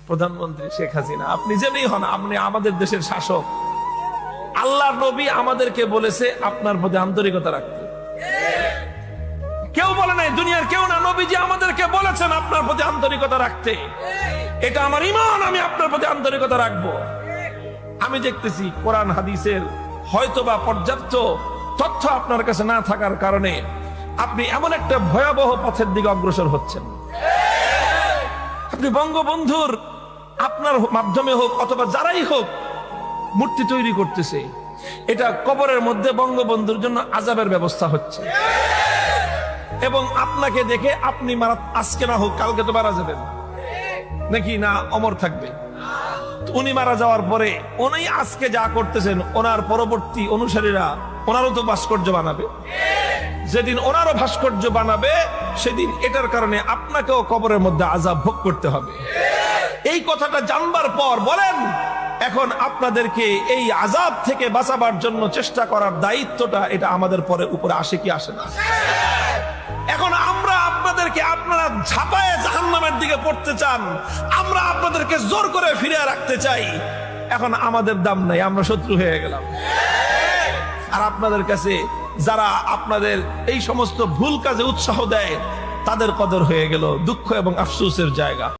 প্রধানমন্ত্রী শেখ হাসিনা, আপনি যেমনি হন, আপনি আমাদের দেশের শাসক। আল্লাহর নবী আমাদেরকে বলেছে আপনার প্রতি আন্তরিকতা রাখতে। কেউ বলে নাই, দুনিয়ার কেউ না, নবীজি আমাদেরকে বলেছেন আপনার প্রতি আন্তরিকতা রাখতে। এটা আমার ঈমান, আমি আপনার প্রতি আন্তরিকতা রাখবো। আমি দেখতেছি কোরআন হাদিসের হয়তোবা পর্যাপ্ত তথ্য আপনার কাছে না থাকার কারণে আপনি এমন একটা ভয়াবহ পথের দিকে অগ্রসর হচ্ছেন। আপনি বঙ্গবন্ধুর আপনার মাধ্যমে হোক অথবা যারাই হোক মূর্তি তৈরি করতেছে, এটা কবরের মধ্যে বঙ্গবন্ধুর জন্য আযাবের ব্যবস্থা হচ্ছে। এবং আপনাকে দেখে আপনি আজকে না হোক কালকে তো মারা যাবেন নাকি না, অমর থাকবে। উনি মারা যাওয়ার পরে উনি আজকে যা করতেছেন, ওনার পরবর্তী অনুসারীরা ওনারও তো ভাস্কর্য বানাবে। যেদিন ওনারও ভাস্কর্য বানাবে সেদিন এটার কারণে আপনাকেও কবরের মধ্যে আযাব ভোগ করতে হবে। এই কথাটা জানবার পর বলেন, এখন আপনাদেরকে এই আযাব থেকে বাঁচাবার জন্য চেষ্টা করার দায়িত্বটা এটা আমাদের উপরে আসে কি আসে না? এখন আমরা আপনাদেরকে, আপনারা ঝাঁপায়ে জাহান্নামের দিকে পড়তে চান, আমরা আপনাদেরকে জোর করে ফিরিয়ে রাখতে চাই। এখন আমাদের দাম নাই, আমরা শত্রু হয়ে গেলাম। আর আপনাদের কাছে যারা আপনাদের এই সমস্ত ভুল কাজে উৎসাহ দেয় তাদের কদর হয়ে গেল দুঃখ এবং আফসোসের জায়গা।